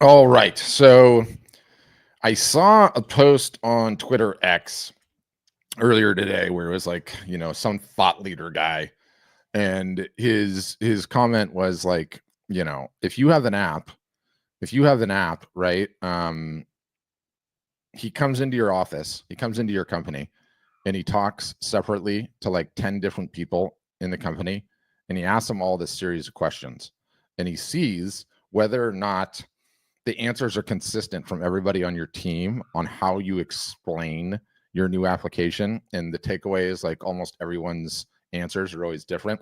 All right. So I saw a post on Twitter X earlier today where it was like, some thought leader guy, and his comment was like, if you have an app, right? He comes into your office, he comes into your company, and he talks separately to like 10 different people in the company, and he asks them all this series of questions, and he sees whether or not the answers are consistent from everybody on your team on how you explain your new application. And the takeaway is like almost everyone's answers are always different.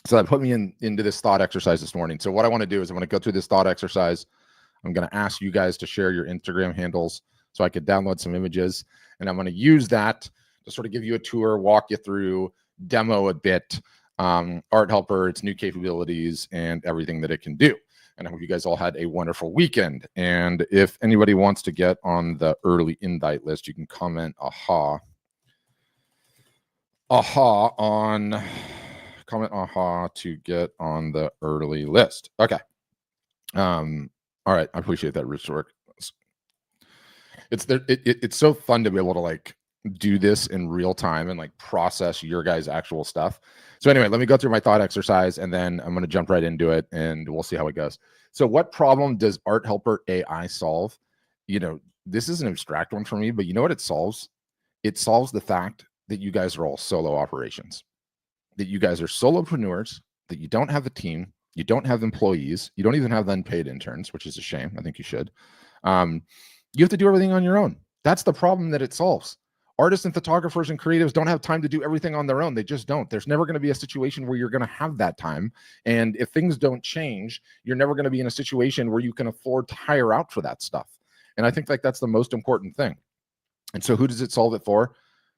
So that put me into this thought exercise this morning. So what I want to do is I'm going to go through this thought exercise. I'm going to ask you guys to share your Instagram handles so I could download some images. And I'm going to use that to sort of give you a tour, walk you through, demo a bit, ArtHelper, its new capabilities, and everything that it can do. And I hope you guys all had a wonderful weekend. And if anybody wants to get on the early invite list, you can comment aha to get on the early list. Okay. All right. I appreciate that, Rich work. It's so fun to be able to like do this in real time and like process your guys' actual stuff. So anyway, let me go through my thought exercise and then I'm going to jump right into it and we'll see how it goes. So what problem does ArtHelper AI solve? This is an abstract one for me, but you know what it solves? It solves the fact that you guys are all solo operations, that you guys are solopreneurs, that you don't have a team, you don't have employees, you don't even have unpaid interns, which is a shame. I think you should. You have to do everything on your own. That's the problem that it solves. Artists and photographers and creatives don't have time to do everything on their own. They just don't. There's never going to be a situation where you're going to have that time. And if things don't change, you're never going to be in a situation where you can afford to hire out for that stuff. And I think like that's the most important thing. And so who does it solve it for?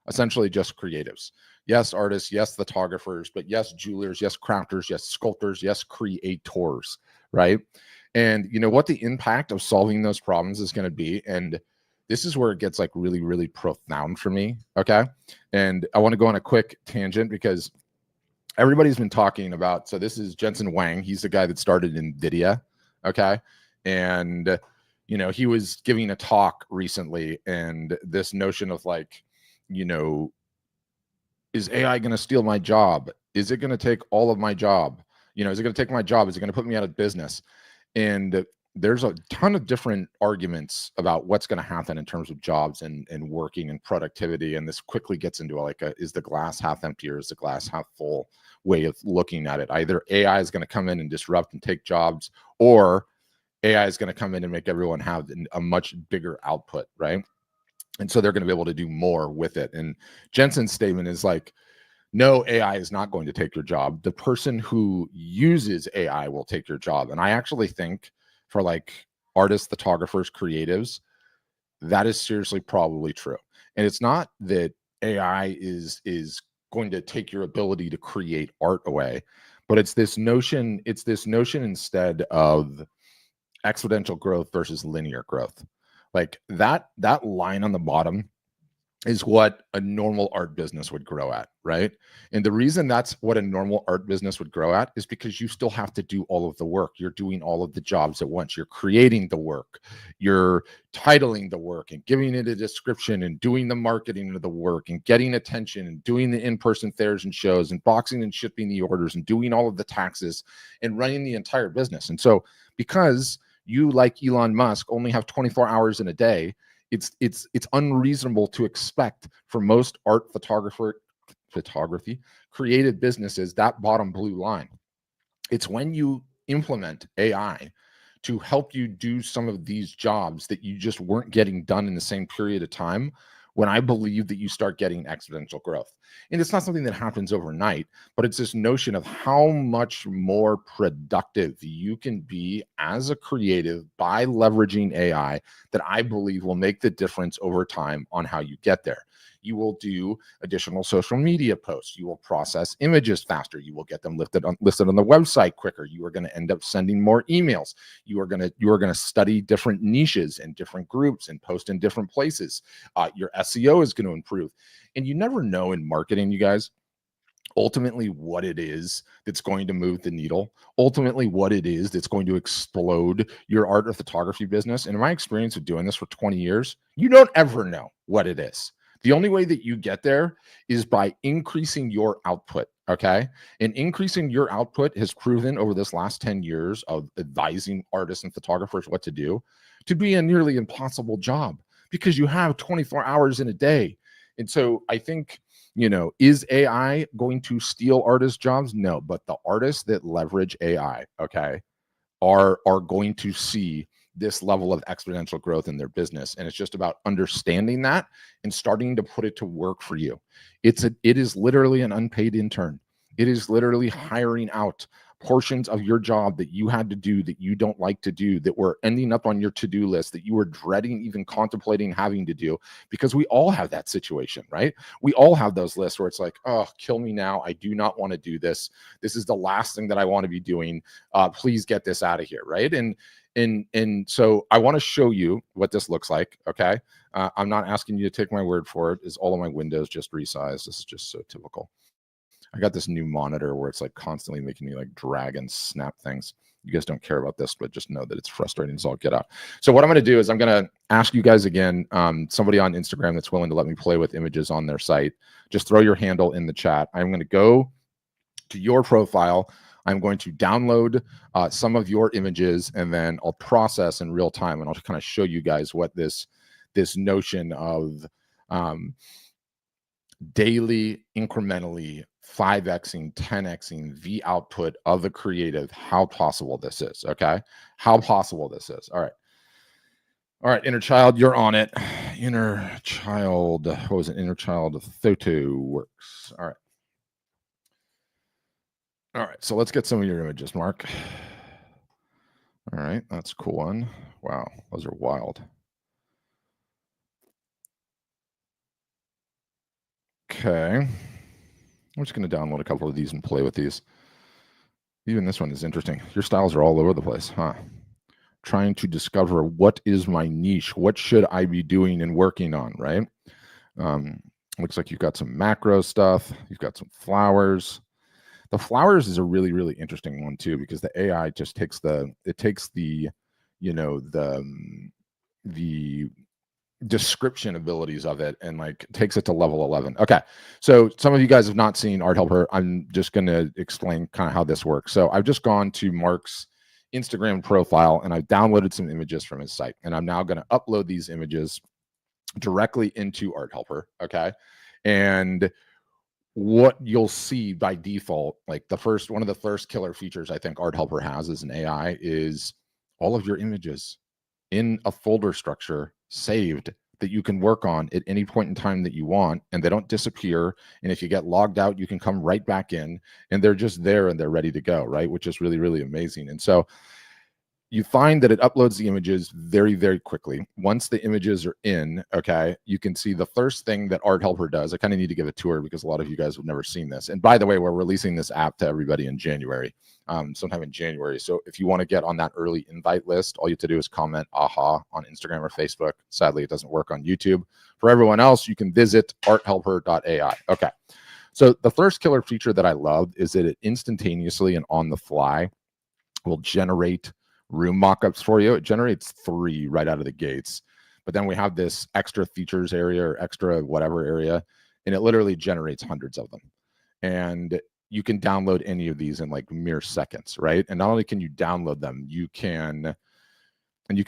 Essentially just creatives. Yes, artists, yes, photographers, but yes, jewelers, yes, crafters, yes, sculptors, yes, creators, right? And you know what the impact of solving those problems is going to be. And this is where it gets like really, really profound for me. Okay. And I want to go on a quick tangent because everybody's been talking about, so this is Jensen Huang. He's the guy that started NVIDIA. Okay. And, he was giving a talk recently and this notion of like, is AI going to steal my job? Is it going to take all of my job? Is it going to take my job? Is it going to put me out of business? And there's a ton of different arguments about what's going to happen in terms of jobs and working and productivity. And this quickly gets into like, is the glass half empty or is the glass half full way of looking at it? Either AI is going to come in and disrupt and take jobs, or AI is going to come in and make everyone have a much bigger output, right? And so they're going to be able to do more with it. And Jensen's statement is like, no, AI is not going to take your job. The person who uses AI will take your job. And I actually think for like artists, photographers, creatives, that is seriously probably true. And it's not that AI is going to take your ability to create art away, but it's this notion instead of exponential growth versus linear growth. Like that line on the bottom is what a normal art business would grow at, right? And the reason that's what a normal art business would grow at is because you still have to do all of the work. You're doing all of the jobs at once. You're creating the work, you're titling the work and giving it a description and doing the marketing of the work and getting attention and doing the in-person fairs and shows and boxing and shipping the orders and doing all of the taxes and running the entire business. And so because you, like Elon Musk, only have 24 hours in a day, it's unreasonable to expect for most art, photography, creative businesses, that bottom blue line. It's when you implement AI to help you do some of these jobs that you just weren't getting done in the same period of time, when I believe that you start getting exponential growth. And it's not something that happens overnight, but it's this notion of how much more productive you can be as a creative by leveraging AI that I believe will make the difference over time on how you get there. You will do additional social media posts. You will process images faster. You will get them listed on the website quicker. You are going to end up sending more emails. You are going to study different niches and different groups and post in different places. Your SEO is going to improve. And you never know in marketing, you guys, ultimately what it is that's going to move the needle, ultimately what it is that's going to explode your art or photography business. And in my experience of doing this for 20 years, you don't ever know what it is. The only way that you get there is by increasing your output. Okay. And increasing your output has proven over this last 10 years of advising artists and photographers what to do to be a nearly impossible job because you have 24 hours in a day. And so I think, is AI going to steal artists' jobs? No, but the artists that leverage AI, okay, are going to see this level of exponential growth in their business. And it's just about understanding that and starting to put it to work for you. It is literally an unpaid intern. It is literally hiring out portions of your job that you had to do that you don't like to do, that were ending up on your to-do list, that you were dreading even contemplating having to do, because we all have that situation, right? We all have those lists where it's like, oh, kill me now. I do not want to do this. This is the last thing that I want to be doing. Please get this out of here, right? And so I want to show you what this looks like, okay? I'm not asking you to take my word for it. Is all of my windows just resized? This is just so typical. I got this new monitor where it's like constantly making me like drag and snap things. You guys don't care about this, but just know that it's frustrating as all get out. So what I'm going to do is I'm going to ask you guys again, somebody on Instagram that's willing to let me play with images on their site, just throw your handle in the chat. I'm going to go to your profile. I'm going to download some of your images, and then I'll process in real time, and I'll kind of show you guys what this notion of daily, incrementally 5xing, 10xing the output of the creative, how possible this is. Okay, how possible this is. All right, inner child, you're on it. Inner child, what was it? Inner child photo works. All right, so let's get some of your images, Mark. All right, that's a cool one. Wow, those are wild. Okay, I'm just going to download a couple of these and play with these. Even this one is interesting. Your styles are all over the place, huh? Trying to discover what is my niche, what should I be doing and working on, right? Looks like you've got some macro stuff. You've got some flowers. The flowers is a really, really interesting one too, because the AI just takes the description abilities of it and like takes it to level 11. Okay, so some of you guys have not seen ArtHelper. I'm just going to explain kind of how this works. So I've just gone to Mark's Instagram profile and I've downloaded some images from his site, and I'm now going to upload these images directly into ArtHelper. Okay, and what you'll see by default, like one of the first killer features I think ArtHelper has as an AI is all of your images in a folder structure saved that you can work on at any point in time that you want, and they don't disappear. And if you get logged out, you can come right back in and they're just there and they're ready to go, right? Which is really, really amazing. And so you find that it uploads the images very, very quickly. Once the images are in, okay, you can see the first thing that ArtHelper does. I kind of need to give a tour because a lot of you guys have never seen this. And by the way, we're releasing this app to everybody in January, sometime in January. So if you want to get on that early invite list, all you have to do is comment AHA on Instagram or Facebook. Sadly, it doesn't work on YouTube. For everyone else, you can visit arthelper.ai. Okay. So the first killer feature that I love is that it instantaneously and on the fly will generate room mockups for you. It generates 3 right out of the gates, but then we have this extra features area or extra whatever area, and it literally generates hundreds of them. And you can download any of these in like mere seconds, right? And not only can you download them, you can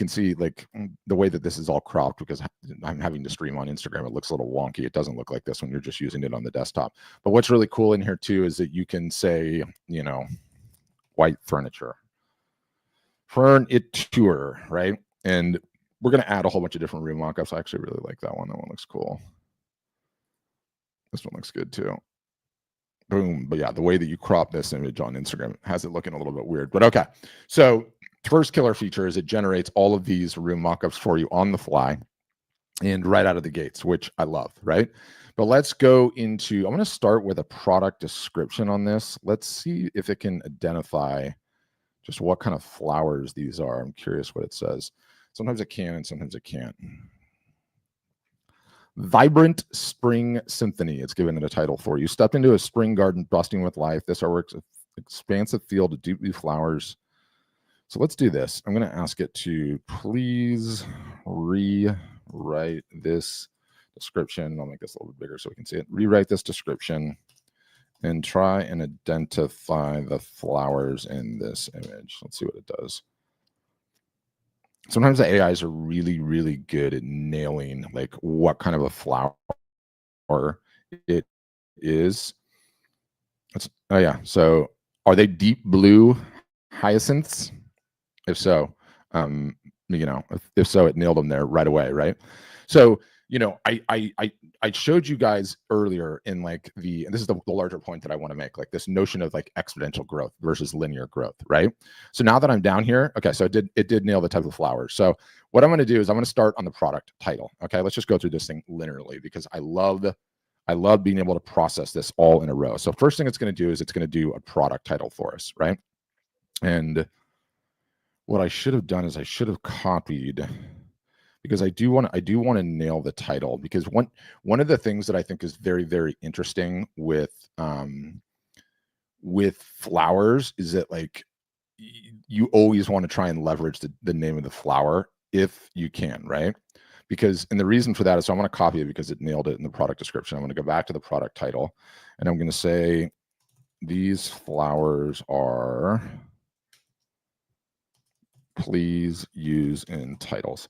see like the way that this is all cropped, because I'm having to stream on Instagram. It looks a little wonky. It doesn't look like this when you're just using it on the desktop. But what's really cool in here too is that you can say, white furniture, furniture, right? And we're going to add a whole bunch of different room mockups. I actually really like that one. That one looks cool. This one looks good too. Boom. But yeah, the way that you crop this image on Instagram has it looking a little bit weird. But okay. So first killer feature is it generates all of these room mockups for you on the fly and right out of the gates, which I love, right? But let's go into, I'm going to start with a product description on this. Let's see if it can identify just what kind of flowers these are. I'm curious what it says. Sometimes it can and sometimes it can't. Vibrant Spring Symphony. It's given it a title for. You step into a spring garden busting with life. This artwork's an expansive field of deep blue flowers. So let's do this. I'm going to ask it to please rewrite this description. I'll make this a little bit bigger so we can see it. Rewrite this description and try and identify the flowers in this image. Let's see what it does. Sometimes the AIs are really, really good at nailing like what kind of a flower it is. Oh yeah. So are they deep blue hyacinths? If so, if so, it nailed them there right away, right? So, I showed you guys earlier in like and this is the larger point that I want to make, like this notion of like exponential growth versus linear growth, right? So now that I'm down here, okay, so it did nail the type of flowers. So what I'm going to do is I'm going to start on the product title. Okay, let's just go through this thing linearly because I love being able to process this all in a row. So first thing it's going to do is it's going to do a product title for us, right? And what I should have done is I should have copied, because I do want to nail the title, because one of the things that I think is very, very interesting with flowers is that like you always want to try and leverage the name of the flower if you can, right? Because, and the reason for that is, so I'm going to copy it because it nailed it in the product description. I'm going to go back to the product title and I'm going to say these flowers are, please use in titles.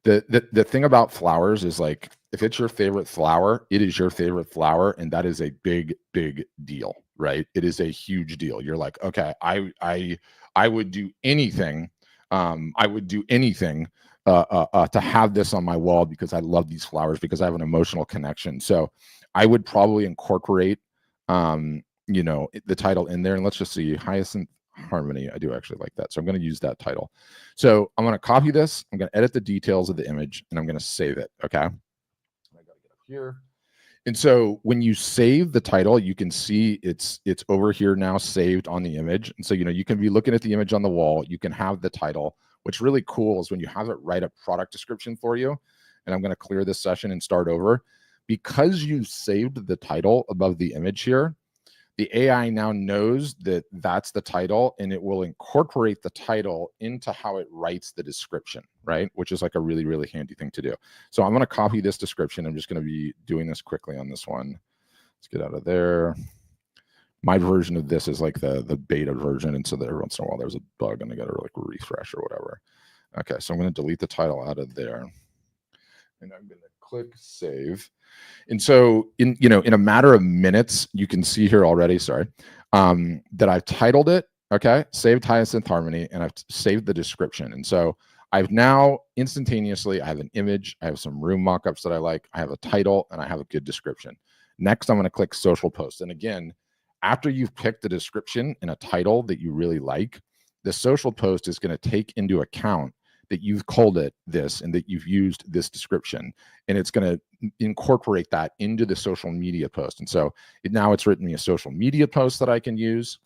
The thing about flowers is like, if it's your favorite flower, it is your favorite flower, and that is a big, big deal, right? It is a huge deal. You're like, okay, I would do anything. I would do anything to have this on my wall because I love these flowers, because I have an emotional connection. So I would probably incorporate, the title in there. And let's just see, Hyacinth Harmony. I do actually like that. So I'm going to use that title. So I'm going to copy this. I'm going to edit the details of the image and I'm going to save it. Okay. I got to get up here. And so when you save the title, you can see it's over here now saved on the image. And so, you can be looking at the image on the wall. You can have the title. What's really cool is when you have it write a product description for you. And I'm going to clear this session and start over. Because you saved the title above the image here, the AI now knows that that's the title, and it will incorporate the title into how it writes the description, right? Which is like a really, really handy thing to do. So I'm going to copy this description. I'm just going to be doing this quickly on this one. Let's get out of there. My version of this is like the beta version. And so that every once in a while there's a bug and I got to like refresh or whatever. Okay, so I'm going to delete the title out of there. And I'm going to click save. And so in a matter of minutes, you can see here already, sorry, that I've titled it, okay, saved Hyacinth Harmony, and I've saved the description. And so I've now instantaneously, I have an image, I have some room mock-ups that I like, I have a title, and I have a good description. Next, I'm going to click social post. And again, after you've picked a description and a title that you really like, the social post is going to take into account that you've called it this and that you've used this description, and it's going to incorporate that into the social media post. And so now it's written me a social media post that I can use.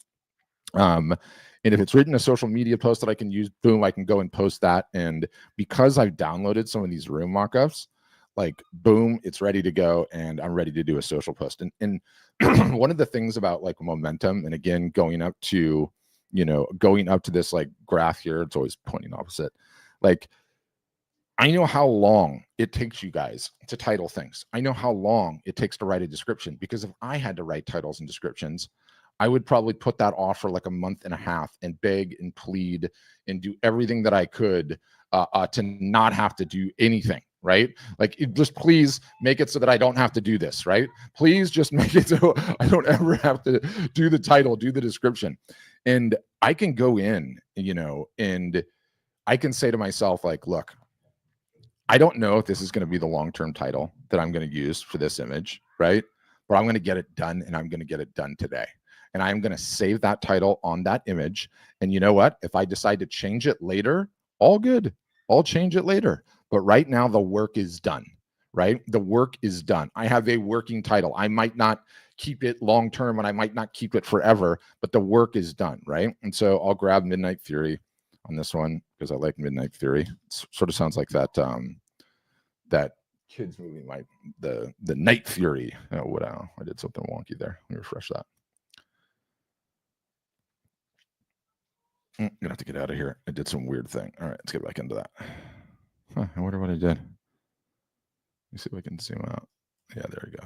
And if it's written a social media post that I can use, boom, I can go and post that. And because I've downloaded some of these room mockups, like boom, it's ready to go, and I'm ready to do a social post. And one of the things about like momentum, and again, going up to this like graph here, it's always pointing opposite. Like, I know how long it takes you guys to title things. I know how long it takes to write a description, because if I had to write titles and descriptions, I would probably put that off for like a month and a half and beg and plead and do everything that I could to not have to do anything, right? Like, just please make it so that I don't have to do this, right? Please just make it so I don't ever have to do the title, do the description. And I can go in, and I can say to myself, like, look, I don't know if this is going to be the long-term title that I'm going to use for this image, right? But I'm going to get it done, and I'm going to get it done today. And I'm going to save that title on that image. And you know what? If I decide to change it later, all good. I'll change it later. But right now, the work is done, right? The work is done. I have a working title. I might not keep it long-term, and I might not keep it forever, but the work is done, right? And so I'll grab Midnight Fury on this one because I like Midnight Fury. It sort of sounds like that Kids movie, the Night Fury. Oh, I did something wonky there. Let me refresh that. I'm gonna have to get out of here. I did some weird thing. All right, let's get back into that. I wonder what I did. Let me see if I can zoom out. Yeah, there we go.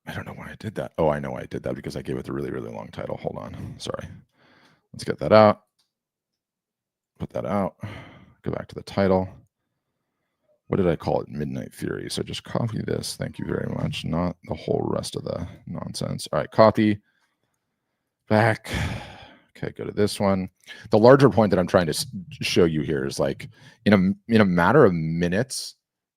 I don't know why I did that. Oh, I know why I did that, because I gave it a really, really long title. Hold on. Sorry. Let's get that out. Put that out. Go back to the title. What did I call it? Midnight Fury. So just copy this. Thank you very much. Not the whole rest of the nonsense. All right, copy. Back. Okay, go to this one. The larger point that I'm trying to show you here is like in a matter of minutes,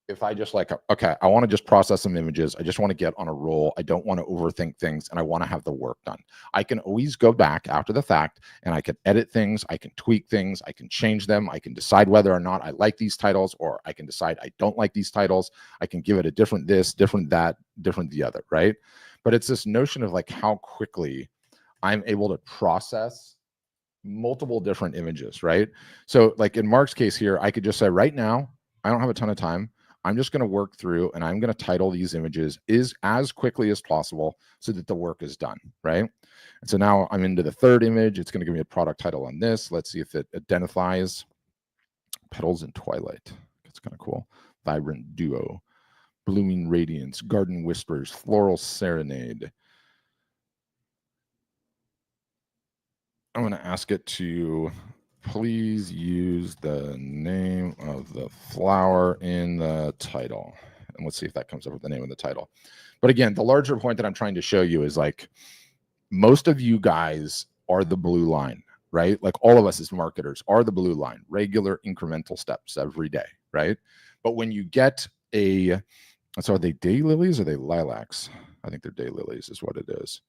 if I just like, okay, I want to just process some images. I just want to get on a roll. I don't want to overthink things, and I want to have the work done. I can always go back after the fact, and I can edit things. I can tweak things. I can change them. I can decide whether or not I like these titles, or I can decide I don't like these titles. I can give it a different this, different that, different the other, right? But it's this notion of like how quickly I'm able to process multiple different images, right? So like in Mark's case here, I could just say right now, I don't have a ton of time. I'm just going to work through and I'm going to title these images as quickly as possible so that the work is done, right? And so now I'm into the third image. It's going to give me a product title on this. Let's see if it identifies Petals in Twilight. It's kind of cool. Vibrant Duo, Blooming Radiance, Garden Whispers, Floral Serenade. I'm going to ask it to please use the name of the flower in the title. And let's see if that comes up with the name of the title. But again, the larger point that I'm trying to show you is like most of you guys are the blue line, right? Like all of us as marketers are the blue line, regular incremental steps every day, right? But when you get so are they daylilies or are they lilacs? I think they're daylilies is what it is.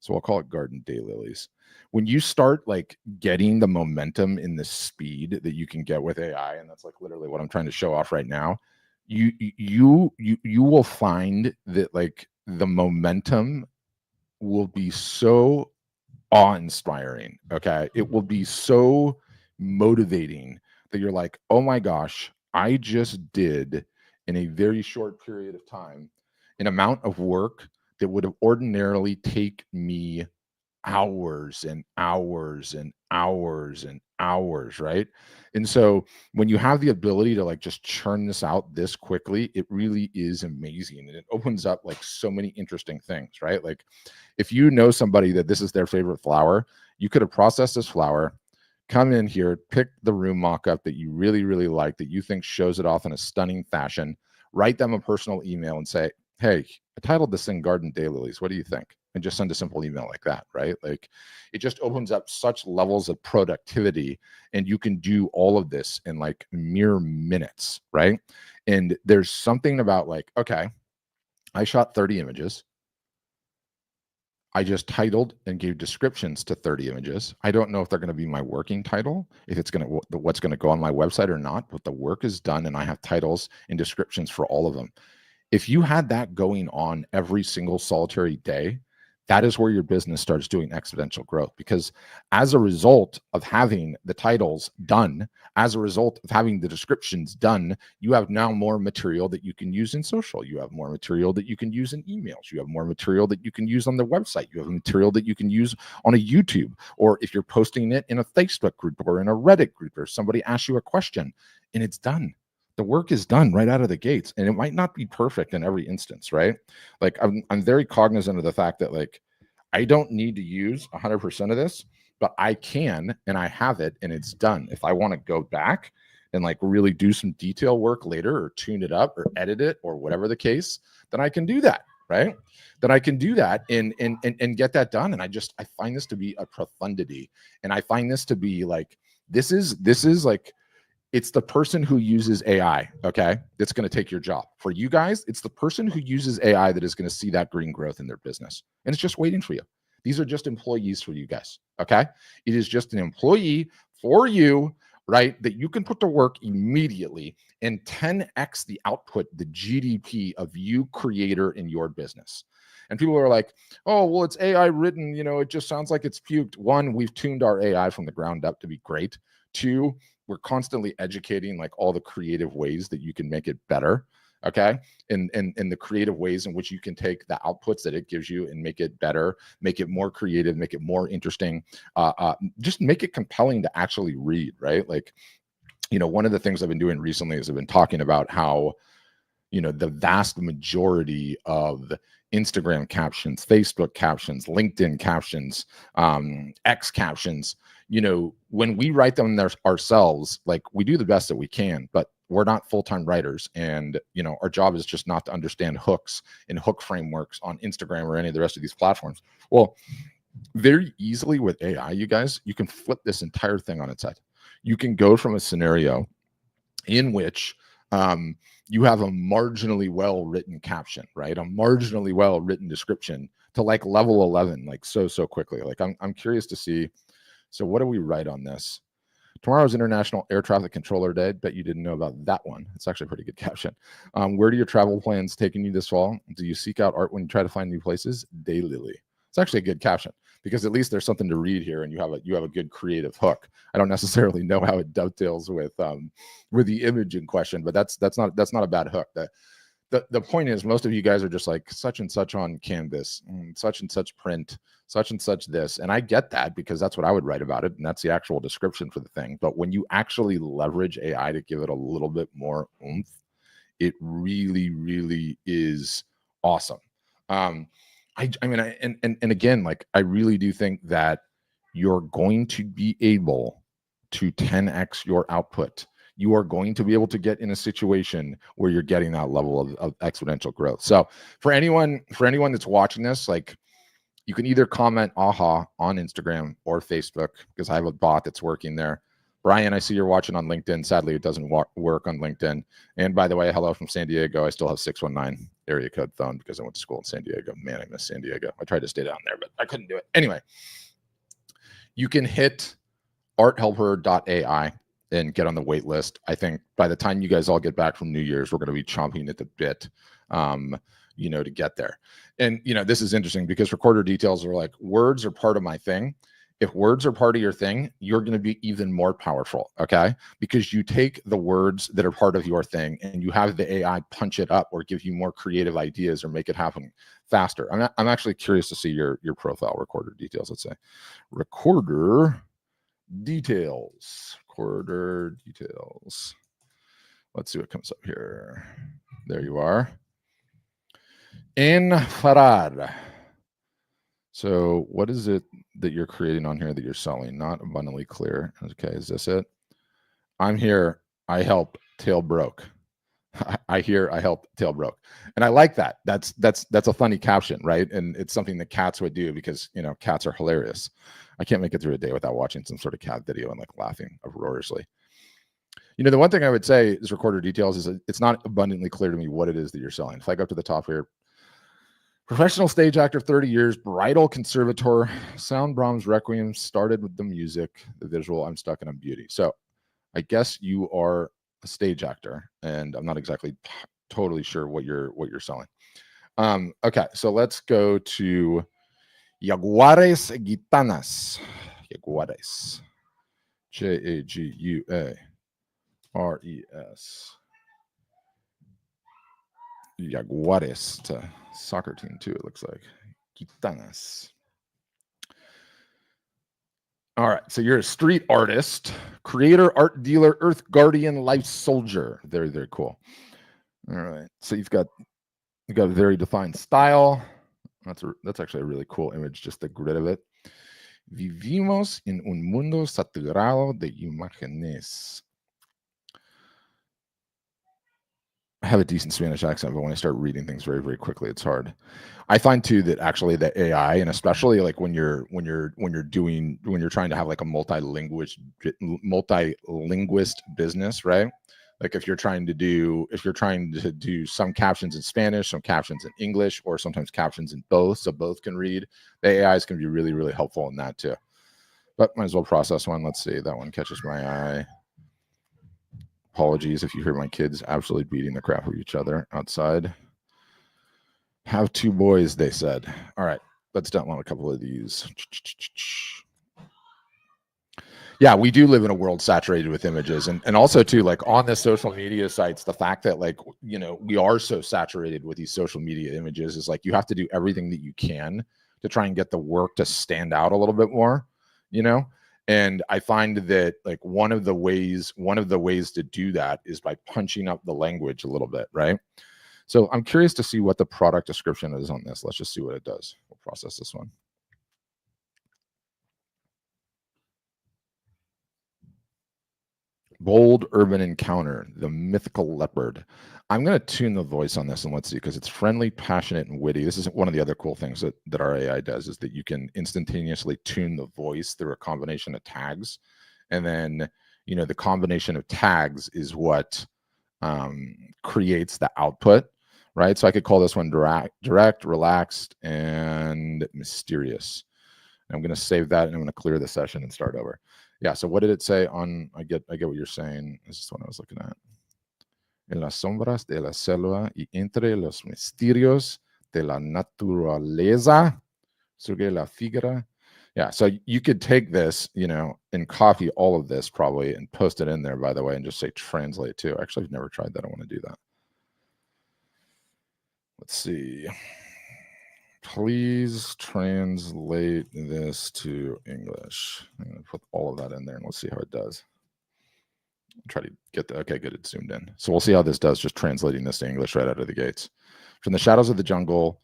So I'll call it garden daylilies. When you start like getting the momentum in the speed that you can get with AI, and that's like literally what I'm trying to show off right now, you will find that like the momentum will be so awe-inspiring. Okay, it will be so motivating that you're like, oh my gosh, I just did in a very short period of time an amount of work that would have ordinarily take me hours and hours and hours and hours, right? And so when you have the ability to like just churn this out this quickly, it really is amazing. And it opens up like so many interesting things, right? Like if you know somebody that this is their favorite flower, you could have processed this flower, come in here, pick the room mock-up that you really, really like, that you think shows it off in a stunning fashion, write them a personal email and say, hey, I titled this thing Garden Daylilies. What do you think? And just send a simple email like that, right? Like it just opens up such levels of productivity, and you can do all of this in like mere minutes, right? And there's something about like, okay, I shot 30 images. I just titled and gave descriptions to 30 images. I don't know if they're going to be my working title, if it's going to what's going to go on my website or not, but the work is done and I have titles and descriptions for all of them. If you had that going on every single solitary day, that is where your business starts doing exponential growth, because as a result of having the titles done, as a result of having the descriptions done, you have now more material that you can use in social. You have more material that you can use in emails. You have more material that you can use on the website. You have material that you can use on a YouTube, or if you're posting it in a Facebook group or in a Reddit group, or somebody asks you a question and it's done. The work is done right out of the gates, and it might not be perfect in every instance, right? Like I'm very cognizant of the fact that like I don't need to use 100% of this, but I can, and I have it, and it's done. If I want to go back and like really do some detail work later, or tune it up, or edit it, or whatever the case, then I can do that, right? Then I can do that and get that done. And I find this to be a profundity, and I find this to be like this is like, it's the person who uses AI, okay, that's going to take your job. For you guys, it's the person who uses AI that is going to see that green growth in their business. And it's just waiting for you. These are just employees for you guys, okay? It is just an employee for you, right, that you can put to work immediately and 10x the output, the GDP of you creator in your business. And people are like, oh, well, it's AI written, you know, it just sounds like it's puked. One, we've tuned our AI from the ground up to be great. Two, we're constantly educating like all the creative ways that you can make it better. Okay. And the creative ways in which you can take the outputs that it gives you and make it better, make it more creative, make it more interesting, just make it compelling to actually read, right? Like, one of the things I've been doing recently is I've been talking about how, the vast majority of Instagram captions, Facebook captions, LinkedIn captions, X captions, when we write them ourselves, like we do the best that we can, but we're not full-time writers. And, our job is just not to understand hooks and hook frameworks on Instagram or any of the rest of these platforms. Well, very easily with AI, you guys, you can flip this entire thing on its head. You can go from a scenario in which you have a marginally well-written caption, right? A marginally well-written description to like level 11, like so quickly. Like I'm curious to see. So what do we write on this? Tomorrow's International Air Traffic Controller Day. Bet you didn't know about that one. It's actually a pretty good caption. Where do your travel plans taking you this fall? Do you seek out art when you try to find new places? Daylily. It's actually a good caption because at least there's something to read here, and you have a good creative hook. I don't necessarily know how it dovetails with the image in question, but that's not a bad hook. The point is, most of you guys are just like such and such on canvas, such and such print, such and such this. And I get that because that's what I would write about it. And that's the actual description for the thing. But when you actually leverage AI to give it a little bit more oomph, it really, really is awesome. And again, like I really do think that you're going to be able to 10x your output. You are going to be able to get in a situation where you're getting that level of exponential growth. So for anyone that's watching this, like you can either comment aha on Instagram or Facebook because I have a bot that's working there. Brian, I see you're watching on LinkedIn. Sadly, it doesn't work on LinkedIn. And by the way, hello from San Diego. I still have 619 area code phone because I went to school in San Diego. Man, I miss San Diego. I tried to stay down there, but I couldn't do it. Anyway, you can hit ArtHelper.ai and get on the wait list. I think by the time you guys all get back from New Year's, we're going to be chomping at the bit, to get there. And, this is interesting because recorder details are like words are part of my thing. If words are part of your thing, you're going to be even more powerful, okay? Because you take the words that are part of your thing and you have the AI punch it up or give you more creative ideas or make it happen faster. I'm actually curious to see your profile recorder details. Let's say recorder details. Let's see what comes up here. There you are. Infrared. So what is it that you're creating on here that you're selling? Not abundantly clear. Okay, is this it? I'm here. I help tail broke. I help tail broke. And I like that. That's a funny caption, right? And it's something that cats would do because, cats are hilarious. I can't make it through a day without watching some sort of cat video and like laughing uproariously. The one thing I would say is recorder details is it's not abundantly clear to me what it is that you're selling. If I go up to the top here, professional stage actor, 30 years, bridal conservator, sound Brahms Requiem, started with the music, the visual, I'm stuck in a beauty. So I guess you are a stage actor, and I'm not exactly totally sure what you're selling. Okay, so let's go to Jaguares Gitanas. Jaguares. Jaguares. Jaguares. It's a soccer team too, it looks like. Gitanas. All right, so you're a street artist, creator, art dealer, earth guardian, life soldier. Very, very cool. All right, so you've got a very defined style. That's actually a really cool image, just the grid of it. Vivimos en un mundo saturado de imágenes. I have a decent Spanish accent, but when I start reading things very, very quickly, it's hard. I find too that actually the AI, and especially like when you're trying to have like a multilinguist business, right? Like if you're trying to do some captions in Spanish, some captions in English, or sometimes captions in both, so both can read, the AI is going to be really, really helpful in that too. But might as well process one. Let's see, that one catches my eye. Apologies if you hear my kids absolutely beating the crap of each other outside. Have two boys, they said. All right, let's download a couple of these. Yeah, we do live in a world saturated with images, and also too, like on the social media sites, the fact that like, you know, we are so saturated with these social media images is like you have to do everything that you can to try and get the work to stand out a little bit more, you know. And I find that like one of the ways to do that is by punching up the language a little bit, right? So I'm curious to see what the product description is on this. Let's just see what it does. We'll process this one. Bold urban encounter, the mythical leopard. I'm going to tune the voice on this and let's see, because it's friendly, passionate, and witty. This is one of the other cool things that our AI does, is that you can instantaneously tune the voice through a combination of tags. And then, you know, the combination of tags is what creates the output, right? So I could call this one direct, relaxed, and mysterious. And I'm going to save that and I'm going to clear the session and start over. Yeah, so what did it say on, I get what you're saying. This is what I was looking at. En las sombras de la selva y entre los misterios de la naturaleza surge la figura. Yeah, so you could take this, you know, and copy all of this probably and post it in there, by the way, and just say translate too. Actually, I've never tried that. I want to do that. Let's see. Please translate this to English. I'm going to put all of that in there and let's see how it does. Try to get the, okay, good, it's zoomed in. So we'll see how this does, just translating this to English right out of the gates. From the shadows of the jungle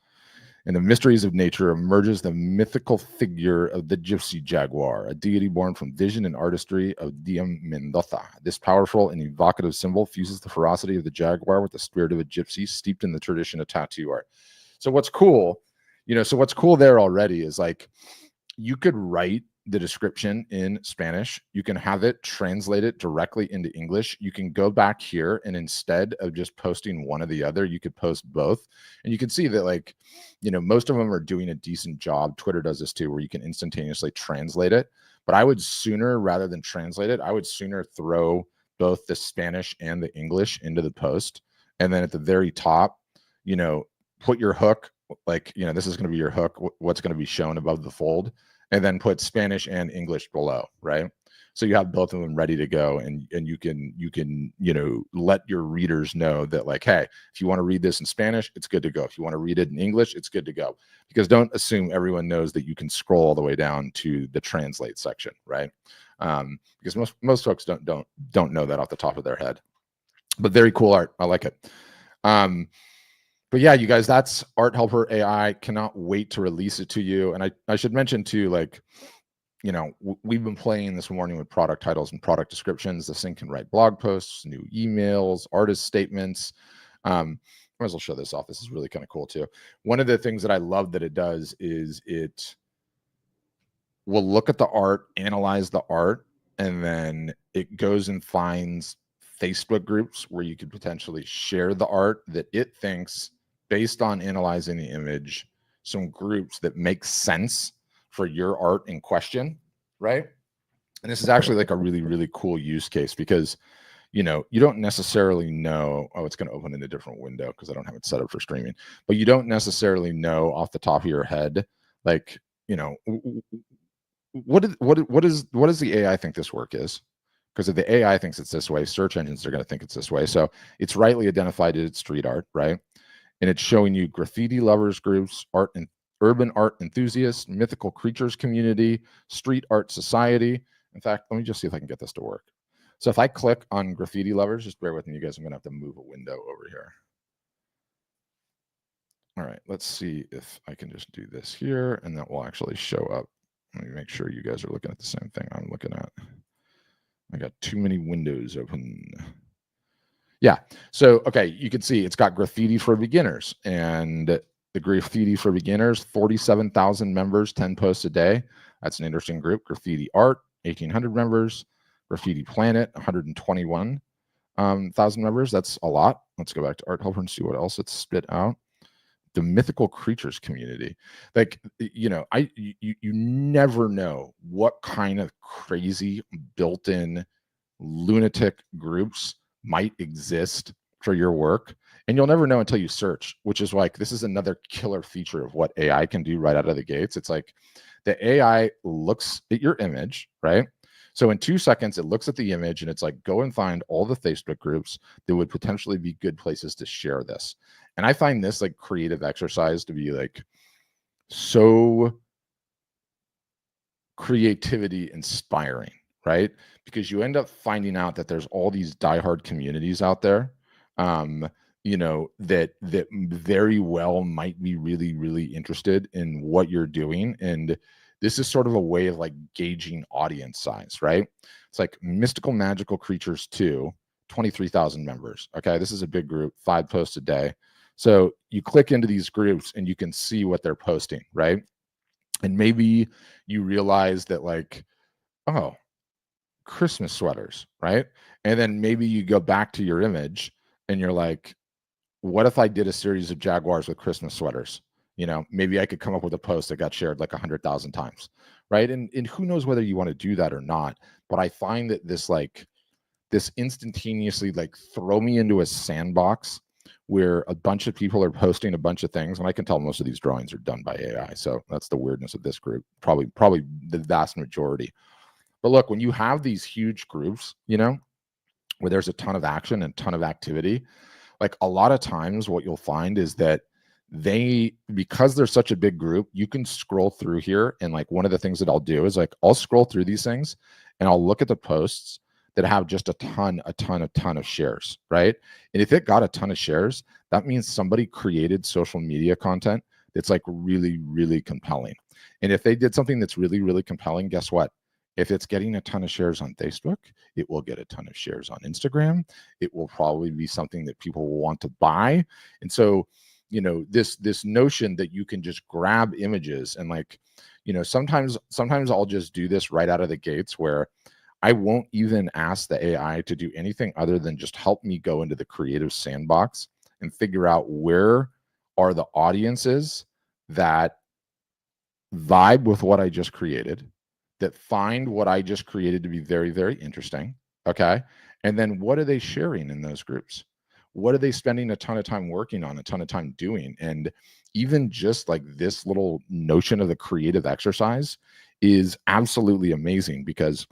and the mysteries of nature emerges the mythical figure of the gypsy jaguar, a deity born from vision and artistry of Diem Mendoza. This powerful and evocative symbol fuses the ferocity of the jaguar with the spirit of a gypsy steeped in the tradition of tattoo art. So what's cool, you know, so what's cool there already is like you could write the description in Spanish, you can have it translate it directly into English. You can go back here and instead of just posting one or the other, you could post both. And you can see that, like, you know, most of them are doing a decent job. Twitter does this too, where you can instantaneously translate it. But I would sooner, rather than translate it, I would sooner throw both the Spanish and the English into the post. And then at the very top, you know, put your hook, like, you know, this is going to be your hook, what's going to be shown above the fold, and then put Spanish and English below, right? So you have both of them ready to go, and you can, you know, let your readers know that, like, hey, if you want to read this in Spanish, it's good to go. If you want to read it in English, it's good to go. Because don't assume everyone knows that you can scroll all the way down to the translate section, right? Because most folks don't know that off the top of their head. But very cool art. I like it. But yeah, you guys, that's ArtHelper AI. Cannot wait to release it to you. And I should mention too, like, you know, we've been playing this morning with product titles and product descriptions. This thing can write blog posts, new emails, artist statements. I might as well show this off. This is really kind of cool too. One of the things that I love that it does is it will look at the art, analyze the art, and then it goes and finds Facebook groups where you could potentially share the art that it thinks, based on analyzing the image, some groups that make sense for your art in question, right? And this is actually like a really, really cool use case because, you know, you don't necessarily know, oh, it's going to open in a different window because I don't have it set up for streaming, but you don't necessarily know off the top of your head, like, you know, what does the AI think this work is? Because if the AI thinks it's this way, search engines are going to think it's this way. So it's rightly identified as street art, right? And it's showing you graffiti lovers groups, art and urban art enthusiasts, mythical creatures community, street art society. In fact, let me just see if I can get this to work. So if I click on graffiti lovers, just bear with me, you guys, I'm going to have to move a window over here. All right, let's see if I can just do this here, and that will actually show up. Let me make sure you guys are looking at the same thing I'm looking at. I got too many windows open. Yeah, so, okay, you can see it's got graffiti for beginners, and the graffiti for beginners, 47,000 members, 10 posts a day. That's an interesting group. Graffiti art, 1,800 members. Graffiti planet, 121,000 members. That's a lot. Let's go back to ArtHelper and see what else it's spit out. The mythical creatures community, like, you know, you never know what kind of crazy built-in lunatic groups might exist for your work, and you'll never know until you search, which is like, this is another killer feature of what AI can do right out of the gates. It's like the AI looks at your image, right? So in 2 seconds, it looks at the image and it's like, go and find all the Facebook groups that would potentially be good places to share this. And I find this like creative exercise to be like so creativity inspiring, right? Because you end up finding out that there's all these diehard communities out there, that very well might be really, really interested in what you're doing. And this is sort of a way of like gauging audience size, right? It's like Mystical Magical Creatures 2, 23,000 members. Okay, this is a big group, 5 posts a day. So you click into these groups and you can see what they're posting, right? And maybe you realize that like, oh, Christmas sweaters, right? And then maybe you go back to your image and you're like, what if I did a series of Jaguars with Christmas sweaters? Maybe I could come up with a post that got shared like 100,000 times, right? And who knows whether you want to do that or not. But I find that this instantaneously like throw me into a sandbox where a bunch of people are posting a bunch of things, and I can tell most of these drawings are done by AI. So that's the weirdness of this group, probably the vast majority. But look, when you have these huge groups, where there's a ton of action and ton of activity, like a lot of times what you'll find is that because they're such a big group, you can scroll through here. And like one of the things that I'll do is like, I'll scroll through these things and I'll look at the posts that have just a ton of shares, right? And if it got a ton of shares, that means somebody created social media content that's like really, really compelling. And if they did something that's really, really compelling, guess what? If it's getting a ton of shares on Facebook, it will get a ton of shares on Instagram. It will probably be something that people will want to buy. And so, this notion that you can just grab images and like, sometimes I'll just do this right out of the gates where I won't even ask the AI to do anything other than just help me go into the creative sandbox and figure out where are the audiences that vibe with what I just created, that find what I just created to be very, very interesting. Okay. And then what are they sharing in those groups? What are they spending a ton of time working on, a ton of time doing? And even just like this little notion of the creative exercise is absolutely amazing because,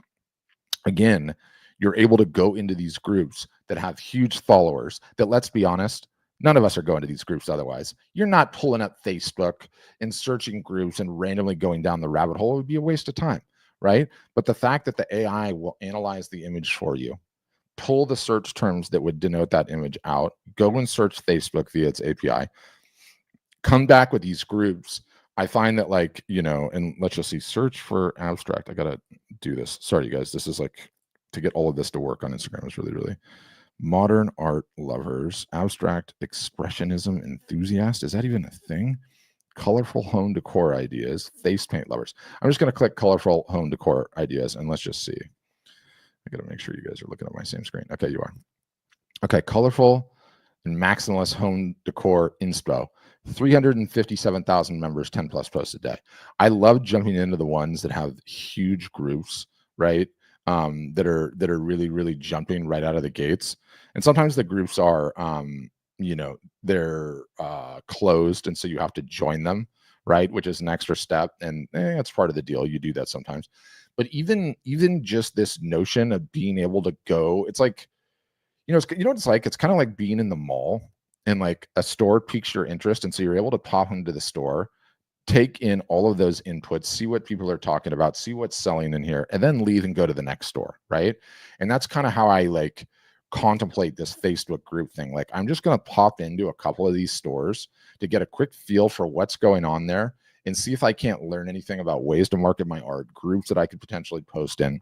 again, you're able to go into these groups that have huge followers that, let's be honest, none of us are going to these groups otherwise. You're not pulling up Facebook and searching groups and randomly going down the rabbit hole. It would be a waste of time, right? But the fact that the AI will analyze the image for you, pull the search terms that would denote that image out, go and search Facebook via its API, come back with these groups. I find that like, and let's just see, search for abstract. I got to do this. Sorry, you guys. This is like, to get all of this to work on Instagram is really, really modern art lovers, abstract expressionism enthusiast. Is that even a thing? Colorful home decor ideas, face paint lovers. I'm just going to click colorful home decor ideas and let's just see. I got to make sure you guys are looking at my same screen. Okay, you are. Okay, colorful and maximalist home decor inspo. 357,000 members, 10 plus posts a day. I love jumping into the ones that have huge groups, right? That are really, really jumping right out of the gates. And sometimes the groups are, they're closed, and so you have to join them, right? Which is an extra step, and that's part of the deal. You do that sometimes. But even just this notion of being able to go, it's like, what it's like? It's kind of like being in the mall and like a store piques your interest. And so you're able to pop into the store, take in all of those inputs, see what people are talking about, see what's selling in here, and then leave and go to the next store. Right. And that's kind of how I like contemplate this Facebook group thing. Like, I'm just going to pop into a couple of these stores to get a quick feel for what's going on there and see if I can't learn anything about ways to market my art, groups that I could potentially post in,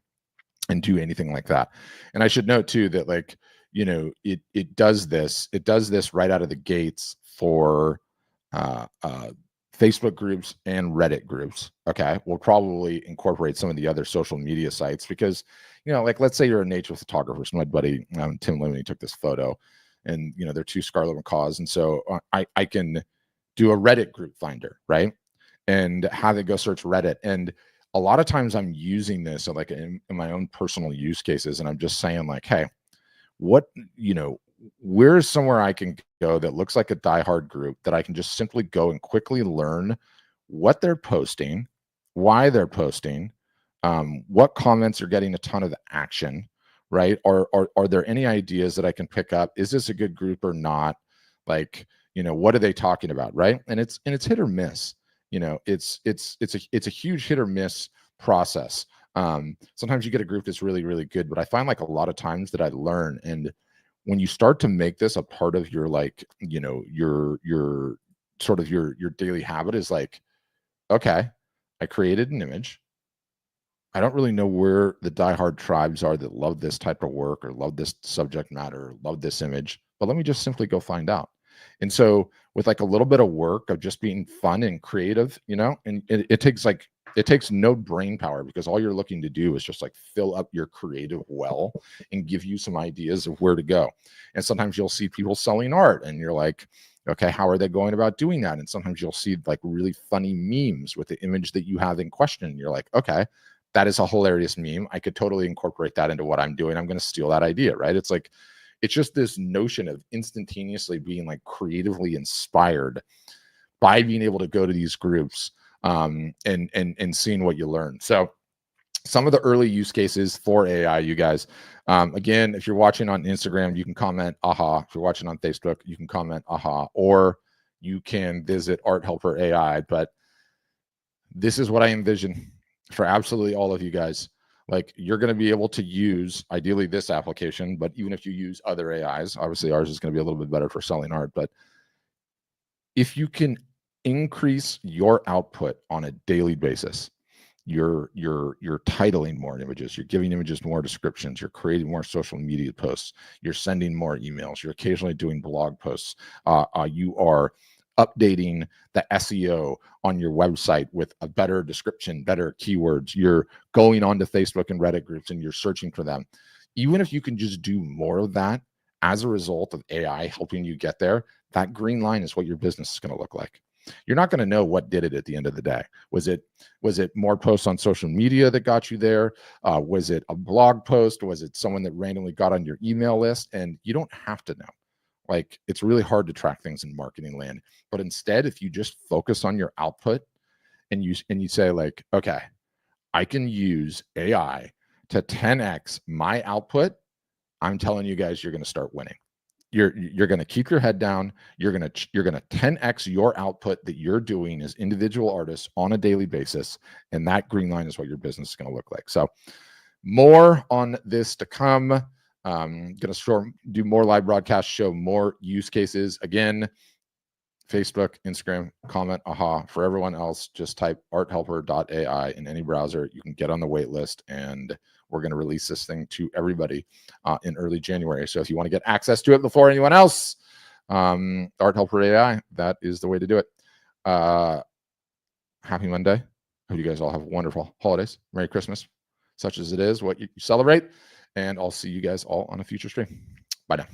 and do anything like that. And I should note too that like, it does this right out of the gates for Facebook groups and Reddit groups. Okay. We'll probably incorporate some of the other social media sites because, like, let's say you're a nature photographer. So my buddy, Tim Lemony, took this photo and, they're 2 Scarlet Macaws. And so I can do a Reddit group finder, right? And have it go search Reddit. And a lot of times I'm using this like in my own personal use cases. And I'm just saying like, hey, where's somewhere I can go that looks like a diehard group that I can just simply go and quickly learn what they're posting, why they're posting, What comments are getting a ton of action, right? Are there any ideas that I can pick up? Is this a good group or not? Like, what are they talking about, right? And it's hit or miss. It's a huge hit or miss process. Sometimes you get a group that's really, really good, but I find like a lot of times that I learn, and when you start to make this a part of your like, your sort of your daily habit is like, okay, I created an image. I don't really know where the diehard tribes are that love this type of work or love this subject matter, or love this image, but let me just simply go find out. And so with like a little bit of work of just being fun and creative, and it takes no brain power, because all you're looking to do is just like fill up your creative well and give you some ideas of where to go. And sometimes you'll see people selling art and you're like, okay, how are they going about doing that? And sometimes you'll see like really funny memes with the image that you have in question. And you're like, okay, that is a hilarious meme. I could totally incorporate that into what I'm doing. I'm going to steal that idea, right? It's like, it's just this notion of instantaneously being like creatively inspired by being able to go to these groups, and seeing what you learn. So some of the early use cases for AI, you guys, again, if you're watching on Instagram, you can comment aha. If you're watching on Facebook, you can comment aha, or you can visit ArtHelper AI. But this is what I envision for absolutely all of you guys. Like, you're going to be able to use ideally this application, but even if you use other AIs, obviously ours is going to be a little bit better for selling art. But if you can increase your output on a daily basis, you're titling more images, you're giving images more descriptions, you're creating more social media posts, you're sending more emails, you're occasionally doing blog posts, you are updating the SEO on your website with a better description, better keywords, you're going onto Facebook and Reddit groups and you're searching for them. Even if you can just do more of that as a result of AI helping you get there, that green line is what your business is going to look like. You're not going to know what did it at the end of the day. Was it more posts on social media that got you there? Was it a blog post? Was it someone that randomly got on your email list? And you don't have to know. Like, it's really hard to track things in marketing land. But instead, if you just focus on your output and you say like, okay, I can use AI to 10x my output, I'm telling you guys, you're going to start winning. You're going to keep your head down. You're going to 10x your output that you're doing as individual artists on a daily basis, and that green line is what your business is going to look like. So more on this to come. Going to do more live broadcasts, show more use cases. Again, Facebook, Instagram, comment aha. For everyone else, just type arthelper.ai in any browser. You can get on the wait list, and we're going to release this thing to everybody in early January. So if you want to get access to it before anyone else, ArtHelper AI, that is the way to do it. Happy Monday. Hope you guys all have wonderful holidays. Merry Christmas, such as it is, what you celebrate. And I'll see you guys all on a future stream. Bye now.